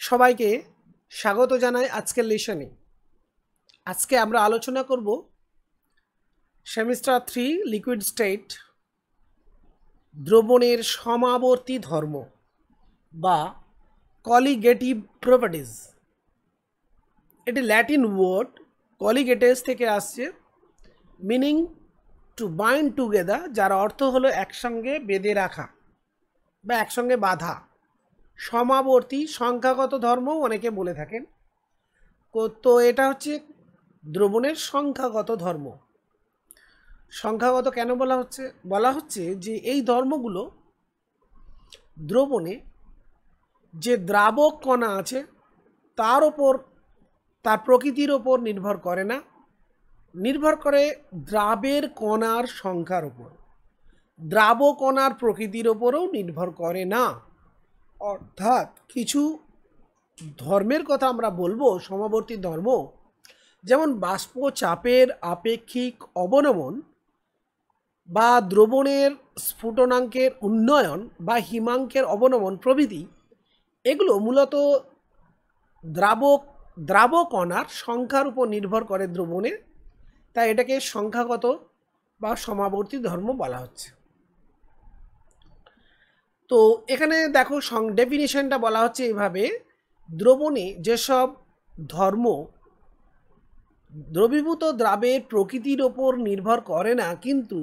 সবাইকে স্বাগত জানাই আজকের লেসনে। আজকে আমরা আলোচনা করব সেমিস্টার 3 লিকুইড স্টেট দ্রবণের সমাবর্তী ধর্ম বা কলিগেটিভ প্রপার্টিজ। এটি ল্যাটিন ওয়ার্ড কলিগেটেস থেকে আসছে, মিনিং টু বাইন্ড টুগেদার, যার অর্থ হলো একসঙ্গে বেঁধে রাখা বা একসঙ্গে বাঁধা। সমাবর্তী সংখ্যাগত ধর্ম অনেকে বলে থাকেন। তো এটা হচ্ছে দ্রবণের সংখ্যাগত ধর্ম। সংখ্যাগত কেন বলা হচ্ছে যে এই ধর্মগুলো দ্রবণে যে দ্রাবক কণা আছে তার প্রকৃতির ওপর নির্ভর করে না, নির্ভর করে দ্রাবের কণার সংখ্যার ওপর। দ্রাব কণার প্রকৃতির ওপরও নির্ভর করে না। অর্থাৎ কিছু ধর্মের কথা আমরা বলবো সমাবর্তী ধর্ম, যেমন বাষ্প চাপের আপেক্ষিক অবনমন বা দ্রবণের স্ফুটনাঙ্কের উন্নয়ন বা হিমাঙ্কের অবনমন প্রভৃতি। এগুলো মূলত দ্রাব কণার সংখ্যার উপর নির্ভর করে দ্রবণে, তাই এটাকে সংখ্যাগত বা সমাবর্তী ধর্ম বলা হচ্ছে। তো এখানে দেখো ডেফিনিশনটা বলা হচ্ছে এইভাবে: দ্রবণে যেসব ধর্ম দ্রবীভূত দ্রাবের প্রকৃতির ওপর নির্ভর করে না কিন্তু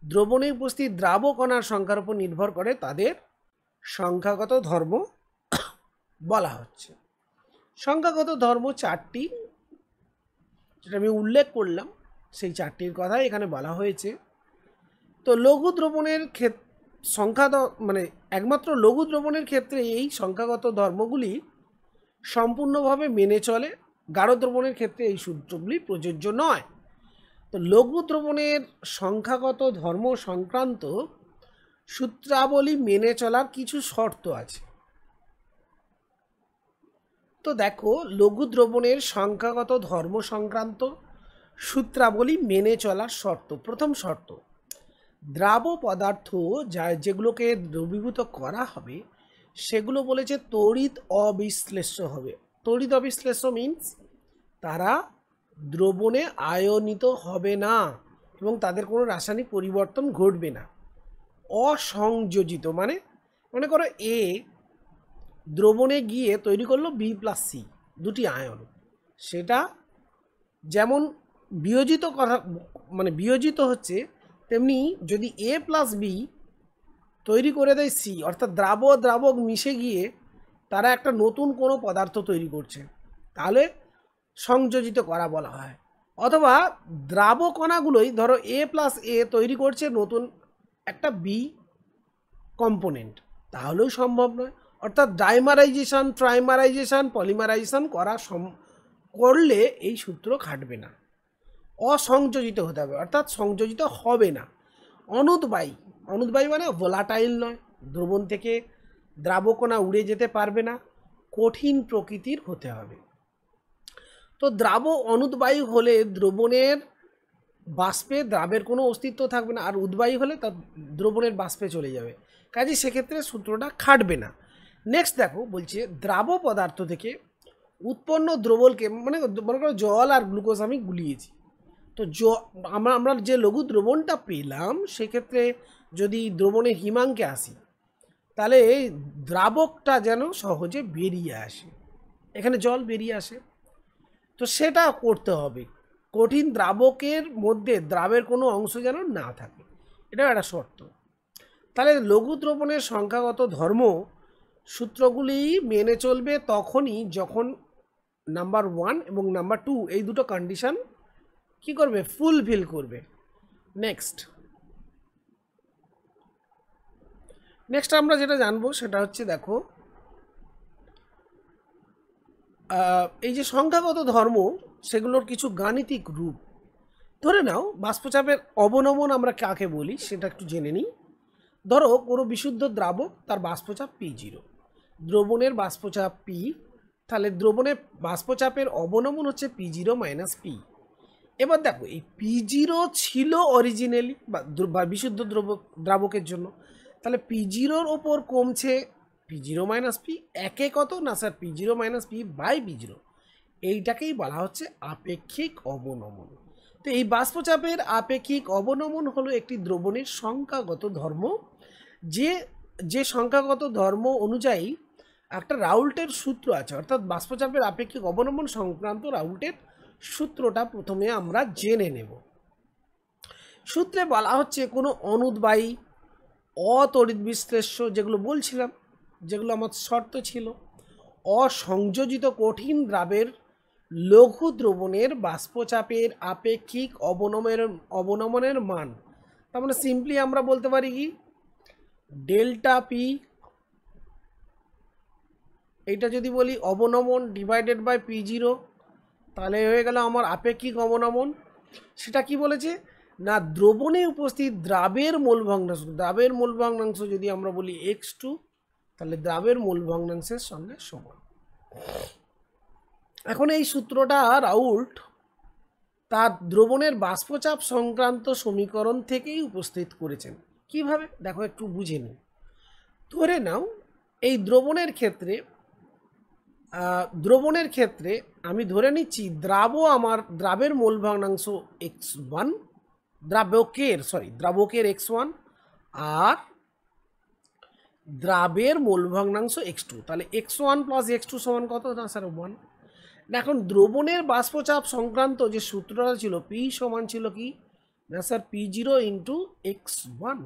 দ্রবণে উপস্থিত দ্রাব কণার সংখ্যার উপর নির্ভর করে, তাদের সংখ্যাগত ধর্ম বলা হচ্ছে। সংখ্যাগত ধর্ম চারটি, যেটা আমি উল্লেখ করলাম, সেই চারটির কথা এখানে বলা হয়েছে। তো লঘু দ্রবণের একমাত্র লঘু দ্রবণের ক্ষেত্রে এই সংখ্যাগত ধর্মগুলি সম্পূর্ণভাবে মেনে চলে। গাঢ় দ্রবণের ক্ষেত্রে এই সূত্রগুলি প্রযোজ্য নয়। তো লঘু দ্রবণের সংখ্যাগত ধর্ম সংক্রান্ত সূত্রাবলী মেনে চলার কিছু শর্ত আছে। তো দেখো, লঘু দ্রবণের সংখ্যাগত ধর্ম সংক্রান্ত সূত্রাবলী মেনে চলার শর্ত। প্রথম শর্ত, দ্রাব পদার্থ যেগুলোকে দ্রবীভূত করা হবে সেগুলো বলেছে তড়িৎ অবিশ্লেষ্য হবে। তড়িৎ অবিশ্লেষ্য মিন্স তারা দ্রবণে আয়নিত হবে না এবং তাদের কোনো রাসায়নিক পরিবর্তন ঘটবে না। অসংযোজিত মানে মনে করো এ দ্রবণে গিয়ে তৈরি করলো B+C, দুটি আয়ন। সেটা যেমন বিয়োজিত হচ্ছে, তেমনি যদি A+B তৈরি করে দেয় C, অর্থাৎ দ্রাবক মিশে গিয়ে তারা একটা নতুন কোনো পদার্থ তৈরি করছে, তাহলে সংযোজিত করা বলা হয়। অথবা দ্রাব কণাগুলোই ধরো A+A তৈরি করছে নতুন একটা B কম্পোনেন্ট, তাহলেও সম্ভব নয়। অর্থাৎ ডাইমারাইজেশন, ট্রাইমারাইজেশন, পলিমারাইজেশন করলে এই সূত্র খাটবে না। অসংযোজিত হতে হবে, অর্থাৎ সংযোজিত হবে না। অনুদ্বায়ী মানে ভোলাটাইল নয়, দ্রবণ থেকে দ্রাবকণা উড়ে যেতে পারবে না, কঠিন প্রকৃতির হতে হবে। তো অনুদ্বায়ী হলে দ্রবণের বাষ্পে দ্রাবের কোনো অস্তিত্ব থাকবে না, আর উদ্বায়ী হলে তা দ্রবণের বাষ্পে চলে যাবে, কাজে সেক্ষেত্রে সূত্রটা খাটবে না। নেক্সট দেখো, বলছে দ্রাব পদার্থ থেকে উৎপন্ন দ্রবণকে, মনে করো জল আর গ্লুকোজ আমি গুলিয়েছি, তো আমরা যে লঘু দ্রবণটা পেলাম সেক্ষেত্রে যদি দ্রবণের হিমাঙ্কে আসি, তাহলে দ্রাবকটা যেন সহজে বেরিয়ে আসে, এখানে জল বেরিয়ে আসে। তো সেটা করতে হবে, কঠিন দ্রাবকের মধ্যে দ্রাবের কোনো অংশ যেন না থাকে, এটাও একটা শর্ত। তাহলে লঘু দ্রবণের সংখ্যাগত ধর্ম সূত্রগুলি মেনে চলবে তখনই যখন নাম্বার 1 এবং নাম্বার 2 এই দুটো কন্ডিশন কি করবে, ফুলফিল করবে। নেক্সট আমরা যেটা জানবো সেটা হচ্ছে, দেখো এই যে সংখ্যাগত ধর্ম সেগুলোর কিছু গাণিতিক রূপ। ধরে নাও বাষ্পচাপের অবনমন আমরা কাকে বলি সেটা একটু জেনে নিই। ধরো কোনো বিশুদ্ধ দ্রাবক, তার বাষ্পচাপ P0, দ্রবণের বাষ্পচাপ P, তাহলে দ্রবণের বাষ্পচাপের অবনমন হচ্ছে P0 - P। এবার দেখো, এই P0 ছিল অরিজিনালি বা বিশুদ্ধ দ্রাবকের জন্য, তাহলে P0-র ওপর কমছে P0 মাইনাস পি একে কত না sir P0 minus P by P0, এইটাকেই বলা হচ্ছে আপেক্ষিক অবনমন। তো এই বাষ্পচাপের আপেক্ষিক অবনমন হলো একটি দ্রবণের সংখ্যাগত ধর্ম, যে সংখ্যাগত ধর্ম অনুযায়ী একটা রাউল্টের সূত্র আছে, অর্থাৎ বাষ্পচাপের আপেক্ষিক অবনমন সংক্রান্ত রাউল্টের সূত্রটা প্রথমে আমরা জেনে নেব। সূত্রে বলা হচ্ছে কোনো অনুদ্বায়ী অতড়িৎ বিশ্লেষ্য, যেগুলো বলছিলাম, যেগুলো আমার শর্ত ছিল, অসংযোজিত কঠিন দ্রাবের লঘু দ্রবণের বাষ্পচাপের আপেক্ষিক অবনমনের মান, তার মানে সিম্পলি আমরা বলতে পারি কি ডেল্টা পি, এইটা যদি বলি অবনমন ডিভাইডেড বাই P0, তাহলে হয়ে গেল আমার আপেক্ষিক অবনমন। সেটা কি বলেছে না দ্রবণে উপস্থিত দ্রাবের মোল ভগ্নাংশ যদি আমরা বলি x2, তাহলে দ্রাবের মোল ভগ্নাংশের সঙ্গে সমান। এখন এই সূত্রটা রাউল্ট তার দ্রবণের বাষ্পচাপ সংক্রান্ত সমীকরণ থেকেই উপস্থিত করেছেন। কিভাবে দেখো একটু বুঝে নিই। ধরে নাও এই দ্রবণের ক্ষেত্রে আমি ধরে নিচ্ছি দ্রাবের মোল ভগ্নাংশ x1, দ্রাবকের x1 আর দ্রাবের মোল ভগ্নাংশ x2, তাহলে x1 প্লাস x2 সমান কত না স্যার 1। এখন দ্রবণের বাষ্পচাপ সংক্রান্ত যে সূত্রটা ছিল P সমান ছিল কি না স্যার P0 ইন্টু x1।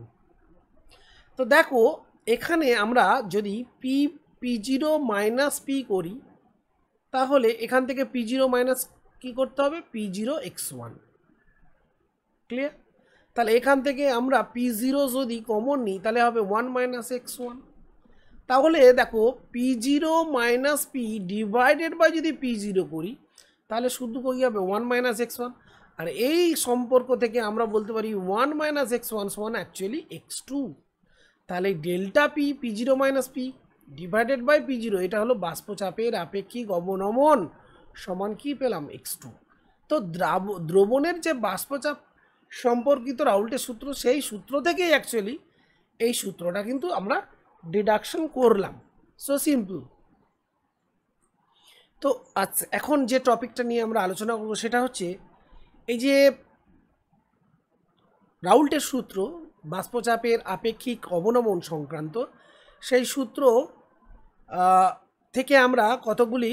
তো দেখো এখানে আমরা যদি P0 মাইনাস P করি, তাহলে এখান থেকে P0 মাইনাস কি করতে হবে P0 x1, ক্লিয়ার। তাহলে এখান থেকে আমরা P0 যদি কমন নিই তাহলে হবে 1 মাইনাস x1। তাহলে দেখো P0 minus P divided by যদি P0 করি তাহলে শুধু কী হবে 1 মাইনাস x1, আর এই সম্পর্ক থেকে আমরা বলতে পারি 1 মাইনাস x1 সমান অ্যাকচুয়ালি x2। তাহলে delta P P0 minus P divided by P0, এটা হলো বাষ্পচাপের আপেক্ষিক অবনমন সমান কি পেলাম x2। তো দ্রবণের যে বাষ্পচাপ সম্পর্কিত রাউল্টের সূত্র, সেই সূত্র থেকেই অ্যাকচুয়ালি এই সূত্রটা কিন্তু আমরা ডিডাকশন করলাম। So simple. তো আচ্ছা, এখন যে টপিকটা নিয়ে আমরা আলোচনা করব সেটা হচ্ছে এই যে রাউল্টের সূত্র বাষ্পচাপের আপেক্ষিক অবনমন সংক্রান্ত, সেই সূত্র থেকে আমরা কতগুলি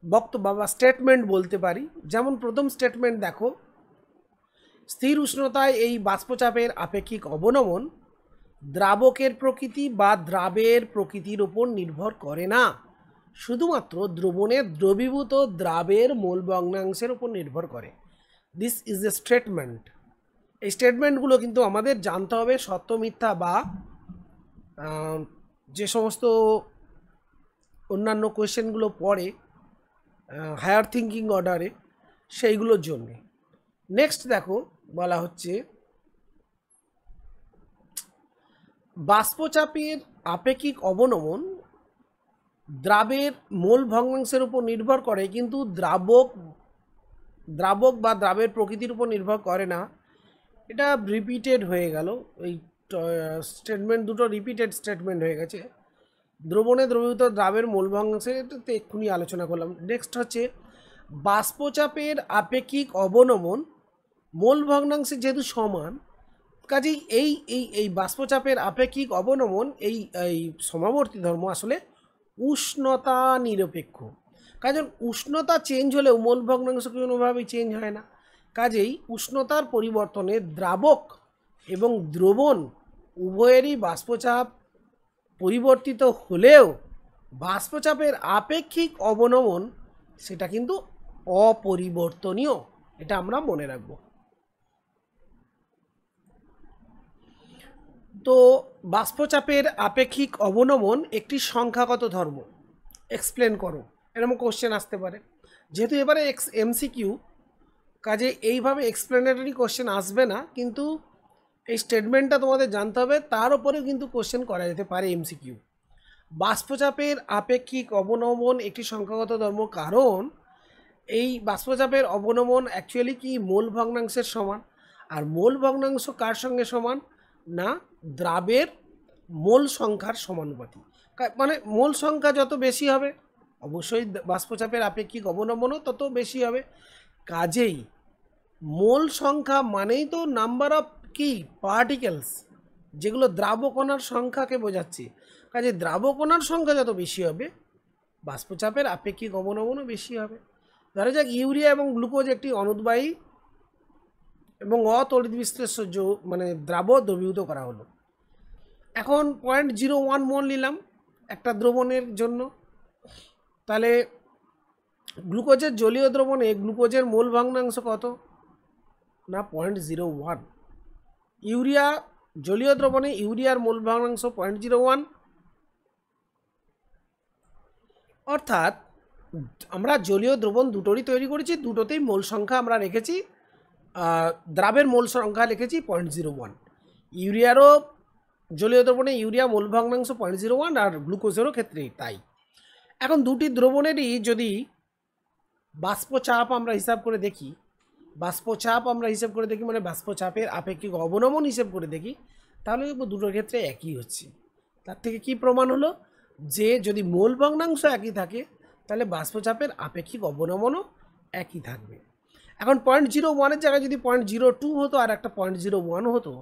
বক্তব্য বা স্টেটমেন্ট বলতে পারি। যেমন প্রথম স্টেটমেন্ট দেখো, স্থির উষ্ণতায় এই বাষ্পচাপের আপেক্ষিক অবনমন দ্রাবকের প্রকৃতি বা দ্রাবের প্রকৃতির উপর নির্ভর করে না, শুধুমাত্র দ্রবণের দ্রবীভূত দ্রাবের মোল ভগ্নাংশের উপর নির্ভর করে। This is a statement. এই স্টেটমেন্টগুলো কিন্তু আমাদের জানতে হবে সত্য মিথ্যা বা যে সমস্ত অন্যান্য কোয়েশ্চেনগুলো পড়ে হায়ার থিঙ্কিং অর্ডারে, সেইগুলোর জন্যে। নেক্সট দেখো বলা হচ্ছে বাষ্পচাপের আপেক্ষিক অবনমন দ্রাবের মোল ভগ্নাংশের উপর নির্ভর করে, কিন্তু দ্রাবক বা দ্রাবের প্রকৃতির উপর নির্ভর করে না। এটা রিপিটেড হয়ে গেল, এই স্টেটমেন্ট দুটো রিপিটেড স্টেটমেন্ট হয়ে গেছে। দ্রবণে দ্রবীভূত দ্রাবের মোল ভগ্নাংশের তো এক্ষুনি আলোচনা করলাম। নেক্সট হচ্ছে বাষ্পচাপের আপেক্ষিক অবনমন মোল ভগ্নাংশে যেহেতু সমান, কাজেই এই বাষ্পচাপের আপেক্ষিক অবনমন এই সমাবর্তী ধর্ম আসলে উষ্ণতা নিরপেক্ষ। কারণ উষ্ণতা চেঞ্জ হলেও মোল ভগ্নাংশ কোনোভাবেই চেঞ্জ হয় না। কাজেই উষ্ণতার পরিবর্তনে দ্রাবক এবং দ্রবণ উভয়েরই বাষ্পচাপ পরিবর্তিত হলেও বাষ্পচাপের আপেক্ষিক অবনমন সেটা কিন্তু অপরিবর্তনীয়, এটা আমরা মনে রাখব। তো বাষ্পচাপের আপেক্ষিক অবনমন একটি সংখ্যাগত ধর্ম, এক্সপ্লেন করো, এরকম কোশ্চেন আসতে পারে। যেহেতু এবারে এমসিকিউ, কাজে এইভাবে এক্সপ্লেনেটরি কোশ্চেন আসবে না, কিন্তু এই স্টেটমেন্টটা তোমাদের জানতে হবে, তার উপরেও কিন্তু কোশ্চেন করা যেতে পারে এমসিকিউ। বাষ্পচাপের আপেক্ষিক অবনমন একটি সংখ্যাগত ধর্ম, কারণ এই বাষ্পচাপের অবনমন অ্যাকচুয়ালি কি মোল ভগ্নাংশের সমান। আর মোল ভগ্নাংশ কার সঙ্গে সমান না দ্রাবের মোল সংখ্যার সমানুপাতিক। মানে মোল সংখ্যা যত বেশি হবে অবশ্যই বাষ্পচাপের আপেক্ষিক অবনমনও তত বেশি হবে। কাজেই মোল সংখ্যা মানেই তো নাম্বার অফ কি পার্টিকেলস, যেগুলো দ্রাবকণার সংখ্যাকে বোঝাচ্ছে। কাজে দ্রাবকণার সংখ্যা যত বেশি হবে বাষ্পচাপের আপেক্ষিক অবনমনও বেশি হবে। ধরা যাক ইউরিয়া এবং গ্লুকোজ একটি অনুদ্বায়ী এবং অতড়িৎ বিশ্লেষ্য মানে দ্রবীভূত করা হলো। এখন 0.01 মোল নিলাম একটা দ্রবণের জন্য, তাহলে গ্লুকোজের জলীয় দ্রবণে গ্লুকোজের মোল ভগ্নাংশ কত না 0.01। ইউরিয়া জলীয় দ্রবণে ইউরিয়ার মোল ভগ্নাংশ 0.01। অর্থাৎ আমরা জলীয় দ্রবণ দুটোরই তৈরি করেছি, দুটোতেই মোল সংখ্যা আমরা রেখেছি, দ্রাবের মোল সংখ্যা লিখেছি 0.01। ইউরিয়ারও জলীয় দ্রবণে ইউরিয়া মোল ভগ্নাংশ 0.01 আর গ্লুকোজেরও ক্ষেত্রেই তাই। এখন দুটি দ্রবণেরই যদি বাষ্পচাপ আমরা হিসাব করে দেখি, মানে বাষ্পচাপের আপেক্ষিক অবনমন হিসাব করে দেখি, তাহলে দুটোর ক্ষেত্রে একই হচ্ছে। তার থেকে কি প্রমাণ হলো যে যদি মোল ভগ্নাংশ একই থাকে তাহলে বাষ্পচাপের আপেক্ষিক অবনমনও একই থাকবে। এখন 0.01-এর জায়গায় যদি 0.02 হতো আর একটা 0.01 হতো,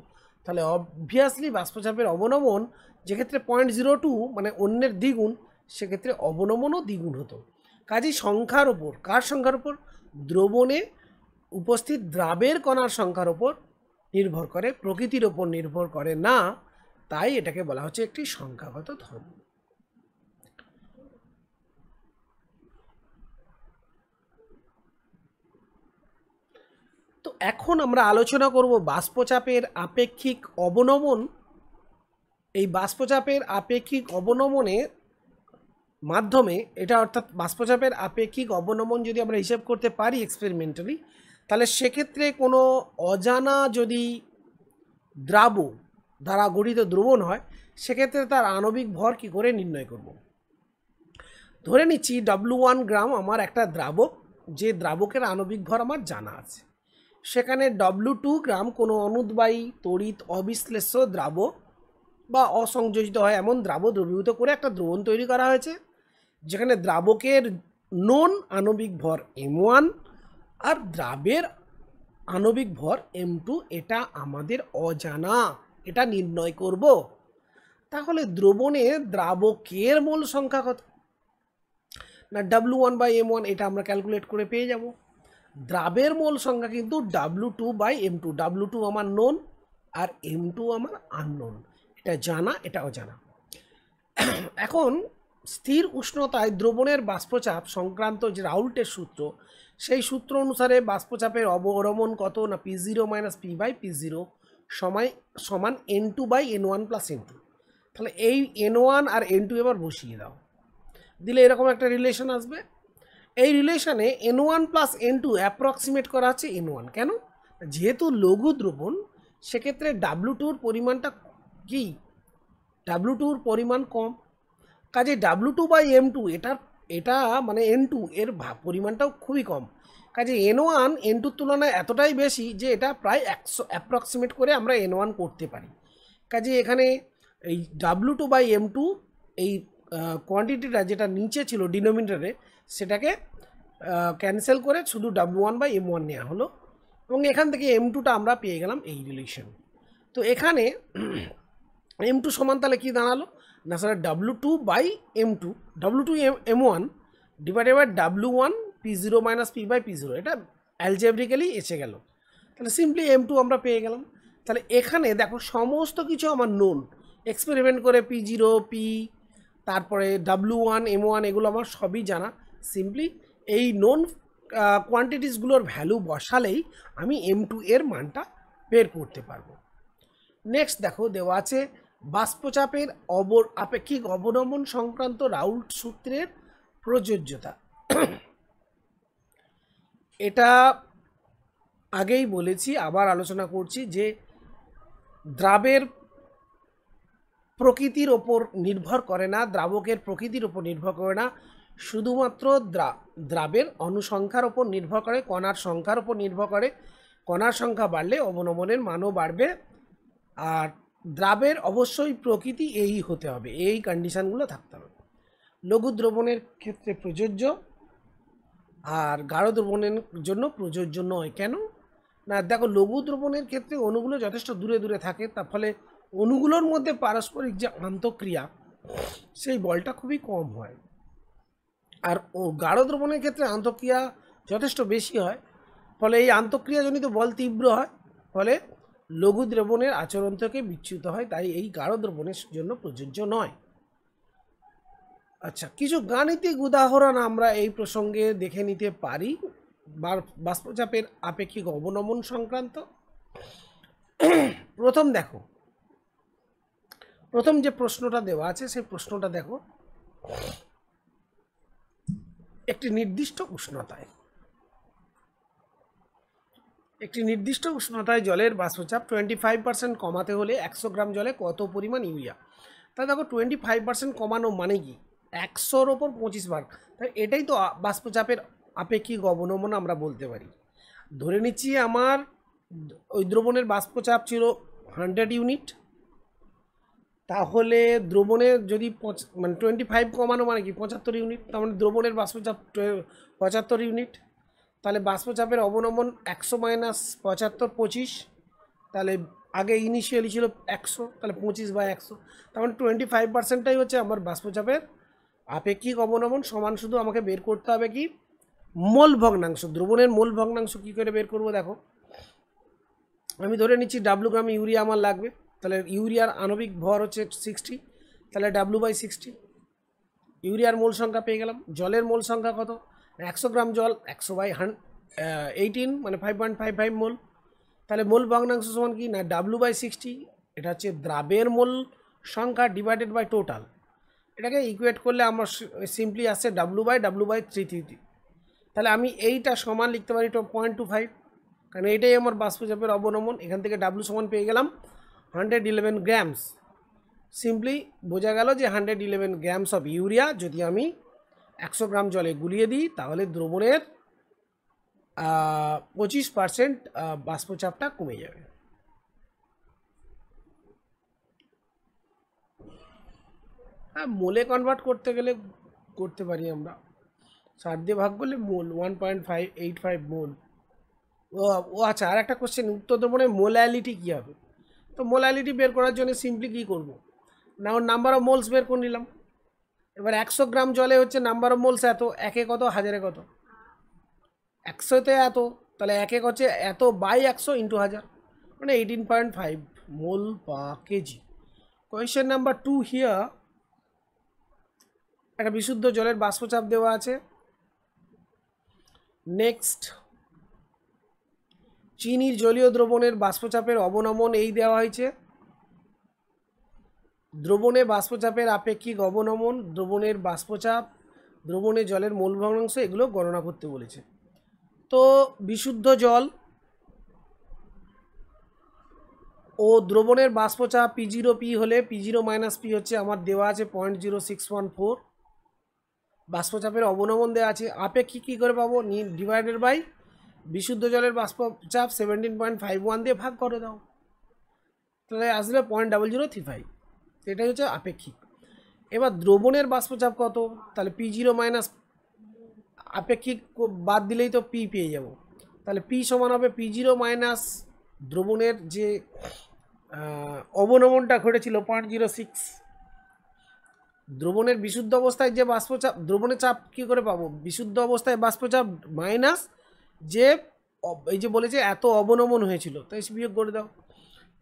তাহলে অবভিয়াসলি বাষ্পচাপের অবনমন যেক্ষেত্রে 0.02 মানে অন্যের দ্বিগুণ, সেক্ষেত্রে অবনমনও দ্বিগুণ হতো। কাজেই সংখ্যার ওপর, কার সংখ্যার ওপর? দ্রবণে উপস্থিত দ্রাবের কণার সংখ্যার ওপর নির্ভর করে, প্রকৃতির ওপর নির্ভর করে না। তাই এটাকে বলা হচ্ছে একটি সংখ্যাগত ধর্ম। তো এখন আমরা আলোচনা করব বাষ্পচাপের আপেক্ষিক অবনমন। এই বাষ্পচাপের আপেক্ষিক অবনমনের মাধ্যমে এটা, অর্থাৎ বাষ্পচাপের আপেক্ষিক অবনমন যদি আমরা হিসাব করতে পারি এক্সপেরিমেন্টালি, তাহলে সেক্ষেত্রে কোনো অজানা যদি দ্রাব দ্বারা গঠিত দ্রবণ হয়, সেক্ষেত্রে তার আণবিক ভর কী করে নির্ণয় করব। ধরে নিচ্ছি W1 গ্রাম আমার একটা দ্রাবক, যে দ্রাবকের আণবিক ভর আমার জানা আছে। সেখানে W2 গ্রাম কোনো অনুদ্বায়ী তড়িৎ অবিশ্লেষ্য দ্রাবক বা অসংযোজিত হয় এমন দ্রবীভূত করে একটা দ্রবণ তৈরি করা হয়েছে, যেখানে দ্রাবকের নোন আণবিক ভর M1 আর দ্রাবের আণবিক ভর M2, এটা আমাদের অজানা, এটা নির্ণয় করব। তাহলে দ্রবণে দ্রাবকের মোল সংখ্যা কত না W1/M1, এটা আমরা ক্যালকুলেট করে পেয়ে যাব। দ্রাবের মোল সংখ্যা কিন্তু W2/M2, W2 আমার নোন আর M2 আমার আননোন, এটা জানা এটা অজানা। এখন স্থির উষ্ণতায় দ্রবণের বাষ্পচাপ সংক্রান্ত যে রাউল্টের সূত্র, সেই সূত্র অনুসারে বাষ্পচাপের অবনমন কত না P0 - P/P0 সমান N2/N1 + N2। তাহলে এই N1 আর N2 এবার বসিয়ে দাও, দিলে এরকম একটা রিলেশন আসবে। এই রিলেশনে N1 + N2 অ্যাপ্রক্সিমেট করা আছে N1। কেন? যেহেতু লঘু দ্রবণ, সেক্ষেত্রে W2-র পরিমাণটা কি, W2-র পরিমাণ কম, কাজে W2/M2 এটা মানে N2 এর পরিমাণটাও খুবই কম। কাজে N1 N2-র তুলনায় এতটাই বেশি যে এটা প্রায় 100 অ্যাপ্রক্সিমেট করে আমরা N1 করতে পারি। কাজে এখানে এই W2/M2 এই কোয়ান্টিটিটা যেটা নিচে ছিল ডিনোমিনেটরে, সেটাকে ক্যান্সেল করে শুধু W1/M1 নেওয়া হলো, এবং এখান থেকে M2টা আমরা পেয়ে গেলাম এই রিলেশন। তো এখানে M2 সমান তাহলে কী দাঁড়ালো না sir W2/M2, W2M1 divided by W1 P0 - P/P0, এটা অ্যালজেব্রিক্যালি এসে গেল। তাহলে সিম্পলি M2 আমরা পেয়ে গেলাম। তাহলে এখানে দেখো সমস্ত কিছু আমার নোন, এক্সপেরিমেন্ট করে P0 P তারপরে W1 M1 এগুলো আমার সবই জানা। সিম্পলি এই নোন কোয়ান্টিটিসগুলোর ভ্যালু বসালেই আমি M2 এর মানটা বের করতে পারবো। নেক্সট দেখো দেওয়া আছে বাষ্পচাপের আপেক্ষিক অবনমন সংক্রান্ত রাউল্ট সূত্রের প্রযোজ্যতা। এটা আগেই বলেছি, আবার আলোচনা করছি যে দ্রাবের প্রকৃতির ওপর নির্ভর করে না, দ্রাবকের প্রকৃতির ওপর নির্ভর করে না, শুধুমাত্র দ্রাবের অনুসংখ্যার ওপর নির্ভর করে, কণার সংখ্যার ওপর নির্ভর করে। কণার সংখ্যা বাড়লে অবনমনের মানও বাড়বে। আর দ্রাবের অবশ্যই প্রকৃতি এই হতে হবে, এই কন্ডিশনগুলো থাকতে হবে। লঘু দ্রবণের ক্ষেত্রে প্রযোজ্য, আর গাঢ় দ্রবণের জন্য প্রযোজ্য নয়। কেন না, দেখো লঘু দ্রবণের ক্ষেত্রে অণুগুলো যথেষ্ট দূরে দূরে থাকে, তার ফলে অণুগুলোর মধ্যে পারস্পরিক যে আন্তঃক্রিয়া সেই বলটা খুবই কম হয়। আর গাঢ় দ্রবণের ক্ষেত্রে আন্তঃক্রিয়া যথেষ্ট বেশি হয়, ফলে এই আন্তঃক্রিয়াজনিত বল তীব্র হয়, ফলে লঘু দ্রবণের আচরণ থেকে বিচ্যুত হয়, তাই এই গাঢ় দ্রবণের জন্য প্রযোজ্য নয়। আচ্ছা, কিছু গাণিতিক উদাহরণ আমরা এই প্রসঙ্গে দেখে নিতে পারি বাষ্পচাপের আপেক্ষিক অবনমন সংক্রান্ত। প্রথম যে প্রশ্নটা দেওয়া আছে সেই প্রশ্নটা দেখো, একটি নির্দিষ্ট উষ্ণতায় জলের বাষ্পচাপ 25% কমাতে হলে 100 গ্রাম জলে কত পরিমাণ ইউরিয়া। তাই দেখো 25% কমানো মানে কি, 100-র ওপর 25 ভাগ, তাই এটাই তো বাষ্পচাপের আপেক্ষিক অবনমন আমরা বলতে পারি। ধরে নিচ্ছি আমার ওই দ্রবণের বাষ্পচাপ ছিল 100 ইউনিট, তাহলে দ্রবণের যদি 25 কমানো মানে কি 75 ইউনিট, তার মানে দ্রবণের বাষ্পচাপ 75 ইউনিট। তাহলে বাষ্পচাপের অবনমন 100 মাইনাস 75 25, তাহলে আগে ইনিশিয়ালি ছিল 100, তাহলে 25/100, তার মানে 25%টাই হচ্ছে আমার বাষ্পচাপের আপেক্ষিক অবনমন। সমান শুধু আমাকে বের করতে হবে কি, মোল ভগ্নাংশ। দ্রবণের মোল ভগ্নাংশ কী করে বের করব, দেখো আমি ধরে নিচ্ছি ডাব্লু গ্রাম ইউরিয়া আমার লাগবে, তাহলে ইউরিয়ার আণবিক ভর হচ্ছে 60, তাহলে W/60, ইউরিয়ার মোল সংখ্যা পেয়ে গেলাম। জলের মোল সংখ্যা কত, 100 গ্রাম জল 100/18 মানে 5.55 মোল, তাহলে মোল ভগ্নাংশ সমান কি না W/60, এটা হচ্ছে দ্রাবের মোল সংখ্যা ডিভাইডেড বাই টোটাল। এটাকে ইকুয়েট করলে আমার সিম্পলি আসছে W/W/333, তাহলে আমি এইটা সমান লিখতে পারি 0.25, কারণ এইটাই আমার বাষ্পচাপের অবনমন। এখান থেকে W সমান পেয়ে গেলাম 111 গ্রামস। সিম্পলি বোঝা গেল যে 111 গ্রামস অফ ইউরিয়া যদি আমি 100 গ্রাম জলে গুলিয়ে দিই, তাহলে দ্রবণের 25% বাষ্পচাপটা কমে যাবে। হ্যাঁ, মোলে কনভার্ট করতে গেলে করতে পারি আমরা, 60 দিয়ে ভাগ করলে মোল 1.585 মোল। ও আচ্ছা, আর একটা কোশ্চেন, উত্তর দ্রবণের মোলালিটি কী হবে? তো মোলালিটি বের করার জন্য সিম্পলি কী করব না, ওর নাম্বার অফ মোলস বের করে নিলাম। এবার 100 গ্রাম জলে হচ্ছে নাম্বার অফ মোলস এত, একে কত, হাজারে কত, 100-তে এত, তাহলে এক হচ্ছে এত বাই 100 ইন্টু 1000, মানে 18.5 মোল পার কেজি। কোয়েশ্চেন নাম্বার 2 হিয়ার, একটা বিশুদ্ধ জলের বাষ্পচাপ দেওয়া আছে। নেক্সট, চিনির জলীয় দ্রবণের বাষ্পচাপের অবনমন এই দেওয়া হয়েছে। দ্রবণে বাষ্পচাপের আপেক্ষিক অবনমন, দ্রবণের বাষ্পচাপ, দ্রবণে জলের মোল ভগ্নাংশ, এগুলো গণনা করতে বলেছে। তো বিশুদ্ধ জল ও দ্রবণের বাষ্পচাপ P0P হলে P0-P হচ্ছে আমার দেওয়া আছে 0.0614, বাষ্পচাপের অবনমন দেওয়া আছে। আপেক্ষিক কী করে পাবো, ডিভাইডেড বাই বিশুদ্ধ জলের বাষ্পচাপ 17.51 দিয়ে ভাগ করে দাও, তাহলে আসলে 0.0035, এটাই হচ্ছে আপেক্ষিক। এবার দ্রবণের বাষ্পচাপ কত, তাহলে P0- আপেক্ষিক বাদ দিলেই তো P পেয়ে যাব, তাহলে P সমান হবে P0- দ্রবণের যে অবনমনটা ঘটেছিল 0.06। দ্রবণের বিশুদ্ধ অবস্থায় যে বাষ্পচাপ, দ্রবণের চাপ কী করে পাবো, বিশুদ্ধ অবস্থায় বাষ্পচাপ মাইনাস যে এই যে বলেছে এত অবনমন হয়েছিল, তাই বিয়োগ করে দাও,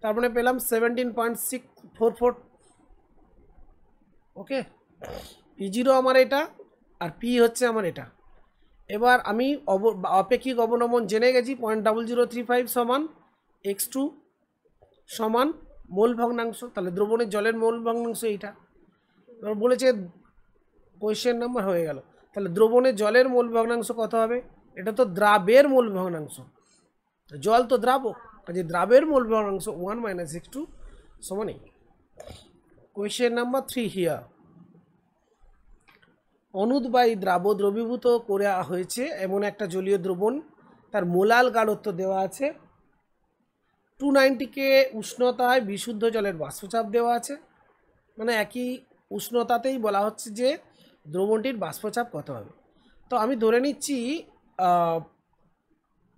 তারপরে পেলাম 17.644। ওকে, P0 আমার এটা আর P হচ্ছে আমার এটা। এবার আমি আপেক্ষিক অবনমন জেনে গেছি 0.0035 সমান x2 সমান মোল ভগ্নাংশ, তাহলে দ্রবণের জলের মোল ভগ্নাংশ এইটা। এবার বলেছে কোয়েশ্চেন নাম্বার হয়ে গেল, তাহলে দ্রবণের জলের মোল ভগ্নাংশ কত হবে, এটা তো দ্রাবের মোল ভগ্নাংশ, জল তো দ্রাবক, কাজে দ্রাবের মোল ভগ্নাংশ 1 - x2 সমান 8। কোয়েশ্চেন নাম্বার 3 হিয়ার, অনুদ্বায়ী দ্রবীভূত করা হয়েছে এমন একটা জলীয় দ্রবণ, তার মোলাল গাঢ়ত্ব দেওয়া আছে 290 উষ্ণতায় বিশুদ্ধ জলের বাষ্পচাপ দেওয়া আছে, মানে একই উষ্ণতাতেই বলা হচ্ছে যে দ্রবণটির বাষ্পচাপ কত হবে। তো আমি ধরে নিচ্ছি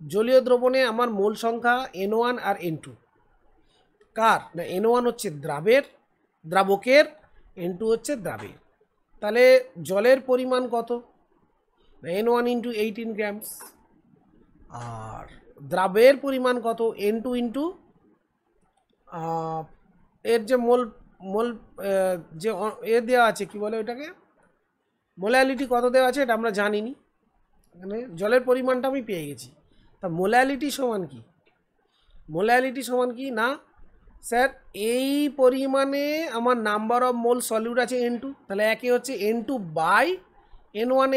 জলীয় দ্রবণে আমার মোল সংখ্যা N1 আর N2, কার না N1 হচ্ছে দ্রাবকের, N2 হচ্ছে দ্রাবের। তাহলে জলের পরিমাণ কত, N1 ইন্টু 18 গ্রামস, আর দ্রাবের পরিমাণ কত N2 ইন্টু এর যে মোল যে দেওয়া আছে, কি বলে ওইটাকে, মোলালিটি কত দেওয়া আছে এটা আমরা জানিনি, মানে জলের পরিমাণটা আমি পেয়ে গেছি। তা মোলালিটি সমান কি, মোলালিটি সমান কি না স্যার, এই পরিমাণে আমার নাম্বার অফ মোল সলিউট আছে N2, তাহলে একে হচ্ছে N2 বাই N1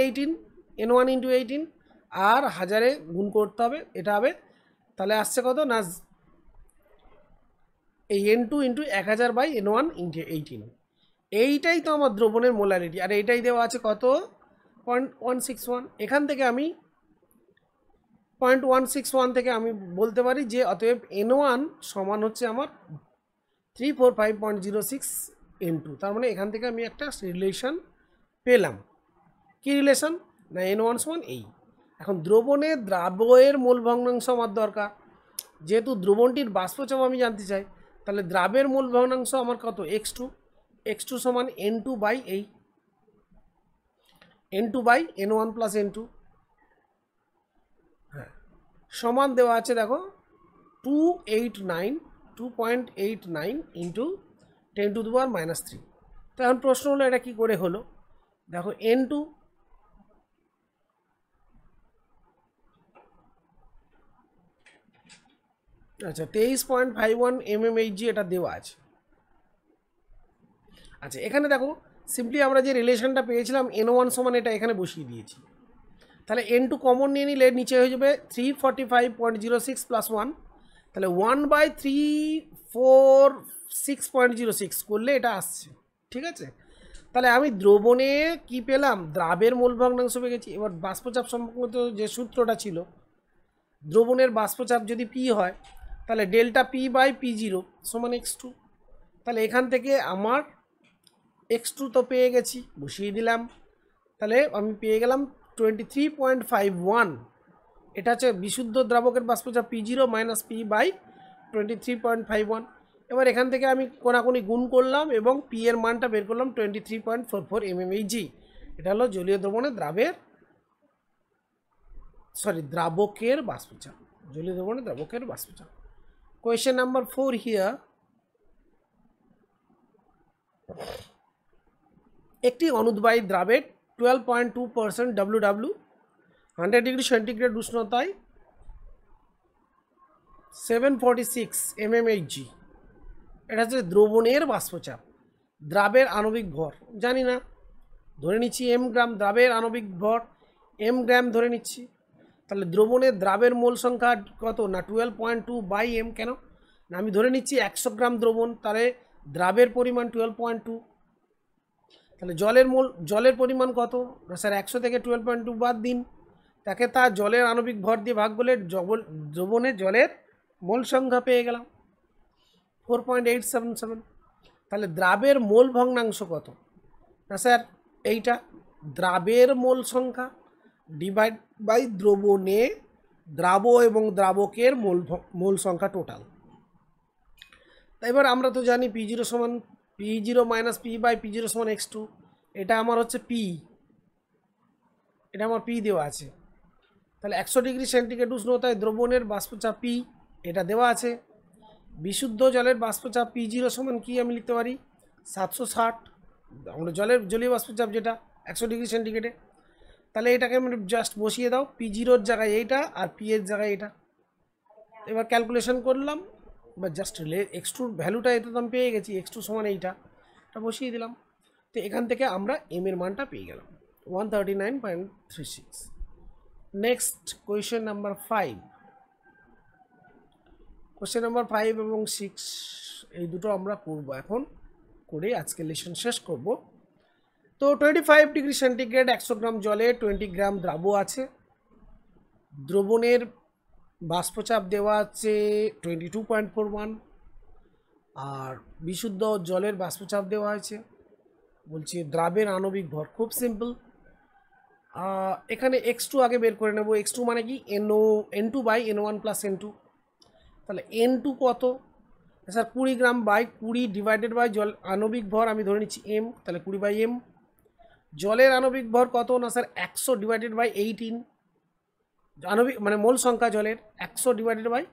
ইন্টু 18, আর 1000-এ গুণ করতে হবে, এটা হবে তাহলে আসছে কত না এই N2 into 1000 by N1 into 18, এইটাই তো আমার দ্রবণের মোলারিটি, আর এইটাই দেওয়া আছে কত 0.161। এখান থেকে আমি 0.161 থেকে আমি বলতে পারি যে অতএব N1 সমান হচ্ছে আমার 345.06 N2, তার মানে এখান থেকে আমি একটা রিলেশন পেলাম। কি রিলেশন না N1 সমান এই। এখন দ্রবণে দ্রাবকের মোল ভগ্নাংশ আমার দরকার, যেহেতু দ্রবণটির বাষ্পচাপ আমি জানতে চাই, তাহলে দ্রাবের মোল ভগ্নাংশ আমার কত x2 সমান N2 বাই এই N2 by N1 plus N2, হ্যাঁ সমান দেওয়া আছে দেখো 2.89 ইন্টু 10⁻³ তো এখন প্রশ্ন হলো এটা কি করে হলো, দেখো N2 আচ্ছা 23.51 mmHg এটা দেওয়া আছে। আচ্ছা এখানে দেখো সিম্পলি আমরা যে রিলেশনটা পেয়েছিলাম N1 সমান এটা এখানে বসিয়ে দিয়েছি, তাহলে N2 কমন নিয়ে নিলে নিচে হয়ে যাবে 345.06 প্লাস 1, তাহলে 1/346.06 করলে এটা আসছে, ঠিক আছে। তাহলে আমি দ্রবণে কি পেলাম, দ্রাবের মোল ভগ্নাংশ পেয়ে গেছি। এবার বাষ্পচাপ সম্পর্কিত যে সূত্রটা ছিল, দ্রবণের বাষ্পচাপ যদি P হয় তাহলে ডেল্টা P বাই P0 সমান x2, তাহলে এখান থেকে আমার x2 তো পেয়ে গেছি, বসিয়ে দিলাম, তাহলে আমি পেয়ে গেলাম 23.51, এটা হচ্ছে বিশুদ্ধ দ্রাবকের বাষ্পচাপ P0 মাইনাস P বাই 23.51। এবার এখান থেকে আমি কোনাকুনি গুণ করলাম এবং P এর মানটা বের করলাম 23.44 mmHg। এটা হলো জলীয় দ্রবণে দ্রাবকের বাষ্পচাপ, জলীয় দ্রবণে দ্রাবকের বাষ্পচাপ। কোয়েশ্চেন নাম্বার 4 হিয়ার, একটি অনুদ্বায়ী দ্রাবের 12.2% WW 100 ডিগ্রি সেন্টিগ্রেড উষ্ণতায় 746 mmHg, এটা হচ্ছে দ্রবণের বাষ্পচাপ। দ্রাবের আণবিক ভর জানি না, ধরে নিচ্ছি m গ্রাম, দ্রাবের আণবিক ভর m গ্রাম ধরে নিচ্ছি, তাহলে দ্রবণের দ্রাবের মোল সংখ্যা কত না 12.2 বাই m, কেন না আমি ধরে নিচ্ছি 100 গ্রাম দ্রবণ, তাহলে দ্রাবের পরিমাণ 12.2, তাহলে জলের পরিমাণ কত না স্যার 100 থেকে 12.2 বাদ দিন, তাকে তার জলের আণবিক ভর দিয়ে ভাগ করলে দ্রবণের জলের মোল সংখ্যা পেয়ে গেলাম 4.877। তাহলে দ্রাবের মোল ভগ্নাংশ কত না স্যার এইটা দ্রাবের মোল সংখ্যা ডিভাইড বাই দ্রবণে দ্রাব এবং দ্রাবকের মোল সংখ্যা টোটাল। তাই এবার আমরা তো জানি P0 সমান P0 minus P by P0 সমান x2, এটা আমার হচ্ছে P, এটা আমার P দেওয়া আছে। তাহলে 100 ডিগ্রি সেন্টিগ্রেড উষ্ণতায় দ্রবণের বাষ্পচাপ P এটা দেওয়া আছে। বিশুদ্ধ জলের বাষ্পচাপ P0 সমান কি আমি লিখতে পারি 760, আমরা জলীয় বাষ্পচাপ যেটা 100 ডিগ্রি সেন্টিগ্রেডে, তাহলে এটাকে আমি জাস্ট বসিয়ে দাও, P0-র জায়গায় এইটা আর P এর জায়গায় এটা। এবার ক্যালকুলেশন করলাম বা জাস্ট x2-র ভ্যালুটা এটা তো আমি পেয়ে গেছি, x2 সমান এইটা বসিয়ে দিলাম, তো এখান থেকে আমরা m এর মানটা পেয়ে গেলাম 139.36। Next question number 5, question number 5 এবং 6 এই দুটো আমরা করব, এখন করে আজকে লেসন শেষ করব। তো 25 ডিগ্রি সেন্টিগ্রেড 100 গ্রাম জলে 20 গ্রাম দ্রাব আছে, দ্রবণের বাষ্পচাপ দেওয়া আছে 22.41, আর বিশুদ্ধ জলের বাষ্পচাপ দেওয়া হয়েছে। বলছি দ্রাবের আণবিক ভর, খুব সিম্পল। এখানে x2 আগে বের করে নেব। x2 মানে কি n2 by n1 plus n2। তাহলে n2 কত sir? 20 gram by 20 divided by জল আণবিক ভর আমি ধরে নিচ্ছি m, তাহলে 20 বাই m। জলের আণবিক ভর কত না স্যার? 100 divided by 18। আণবিক মানে মোল সংখ্যা জলের 100 ডিভাইডেড বাই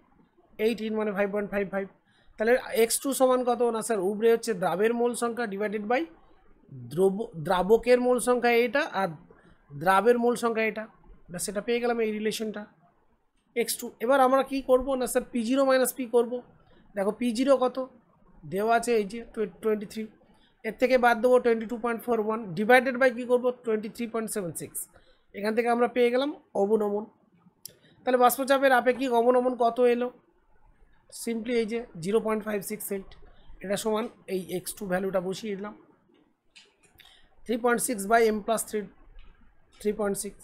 18 মানে 5.55। তাহলে x2 সমান কত না স্যার? উবরে হচ্ছে দ্রাবের মোল সংখ্যা ডিভাইডেড বাই দ্রাবকের মোল সংখ্যা এইটা, আর দ্রাবের মোল সংখ্যা এটা, সেটা পেয়ে গেলাম এই রিলেশনটা x2। এবার আমরা কি করব না স্যার? p0 মাইনাস p করবো। দেখো p0 কত দেওয়া আছে, এই যে 23। এর থেকে বাদ দেবো 22.41 ডিভাইডেড বাই কী করবো? 23.76। এখান থেকে আমরা পেয়ে গেলাম অবনমন। তাহলে বাষ্পচাপের আপেক্ষিক অবনমন কত এলো? সিম্পলি এই যে 0.568। এটা সমান এই x2 ভ্যালুটা বসিয়ে দিলাম 3.6 বাই m প্লাস 3.6।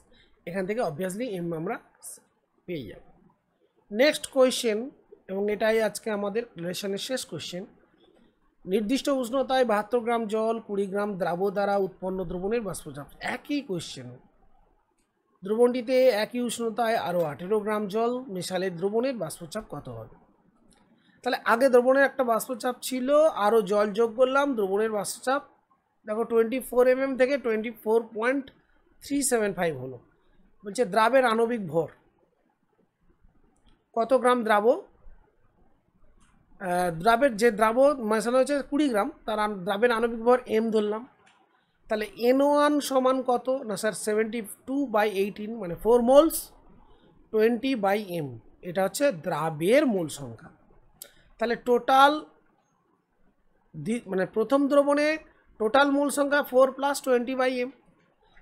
এখান থেকে অবভিয়াসলি m আমরা পেয়ে যাব। নেক্সট কোয়েশ্চেন, এবং এটাই আজকে আমাদের রিলেশনের শেষ কোয়েশ্চেন। নির্দিষ্ট উষ্ণতায় 72 গ্রাম জল 20 গ্রাম দ্রাব দ্বারা উৎপন্ন দ্রবণের বাষ্পচাপ। একই কোয়েশ্চেন। দ্রবণটিতে একই উষ্ণতায় আরও 18 গ্রাম জল মেশালে দ্রবণের বাষ্পচাপ কত হবে? তাহলে আগে দ্রবণের একটা বাষ্পচাপ ছিল, আরও জল যোগ করলাম, দ্রবণের বাষ্পচাপ দেখো 24 mm থেকে 24.375 হলো। বলছে দ্রাবের আণবিক ভর কত গ্রাম দ্রাব? দ্রাবের যে দ্রাব মেশানো হয়েছে 20 গ্রাম, তার দ্রাবের আণবিক ভর m ধরলাম। তাহলে n1 সমান কত না স্যার? 72/18 মানে 4 মোলস 20/m। এটা হচ্ছে দ্রাবের মোল সংখ্যা। তাহলে টোটাল মানে প্রথম দ্রবণে টোটাল মোল সংখ্যা 4 প্লাস 20/m।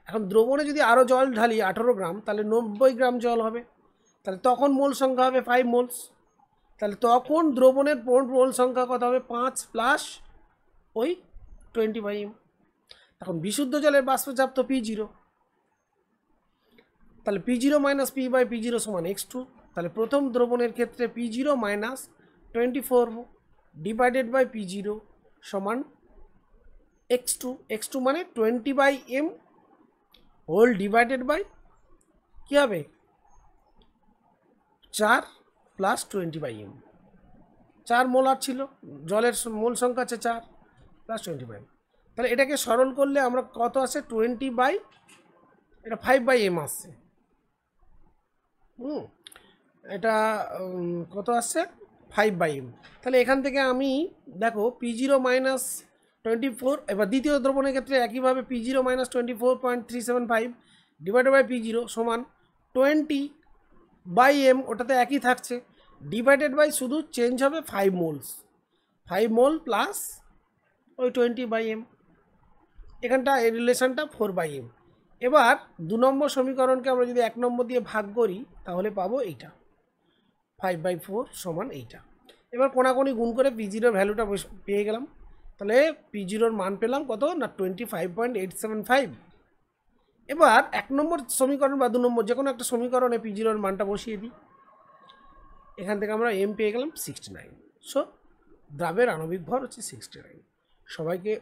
এখন দ্রবণে যদি আরও জল ঢালি 18 গ্রাম, তাহলে 90 গ্রাম জল হবে। তাহলে তখন মোল সংখ্যা হবে 5 মোলস। তাহলে তখন দ্রবণের মোল সংখ্যা কত হবে? 5 প্লাস ওই 20/m। এখন বিশুদ্ধ জলের বাষ্পচাপ তো p0, তাহলে p0 minus p by p0 সমান x2। তাহলে প্রথম দ্রবণের ক্ষেত্রে p0 minus 24 divided by p0 সমান x2। x2 মানে 20/m হোল ডিভাইডেড বাই কী হবে? 4 প্লাস 20/m। 4 মোলার ছিল, জলের মোল সংখ্যা আছে 4 প্লাস 20/m। তাহলে এটাকে সরল করলে আমরা কত আসে? 20 এটা 5/m আসছে। এটা কত আসছে? 5/m। তাহলে এখান থেকে আমি দেখো p0 মাইনাস 24, এবার দ্বিতীয় দ্রবণের ক্ষেত্রে একইভাবে p0 minus 24.375 divided by p0 সমান 20/m, ওটাতে একই থাকছে, ডিভাইডেড বাই শুধু চেঞ্জ হবে 5 মোলস, 5 মোল প্লাস ওই 20/m। এখানটা এই রিলেশনটা 4/m। এবার 2 নম্বর সমীকরণকে আমরা যদি 1 নম্বর দিয়ে ভাগ করি তাহলে পাবো এইটা 5/4 সমান এইটা। এবার কোনাকুনি গুণ করে p0 ভ্যালুটা পেয়ে গেলাম। তাহলে p0 মান পেলাম কত না? 25.875। এবার 1 নম্বর সমীকরণ বা 2 নম্বর যে কোনো একটা সমীকরণে p0 মানটা বসিয়ে দিই। এখান থেকে আমরা m পেয়ে গেলাম 69। সো দ্রাবের আণবিক ভর হচ্ছে 69। সবাইকে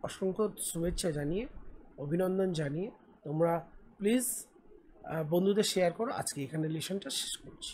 অসংখ্য শুভেচ্ছা জানিয়ে, অভিনন্দন জানিয়ে তোমরা প্লিজ বন্ধুদের শেয়ার করো। আজকে এখানে লেসনটা শেষ করছি।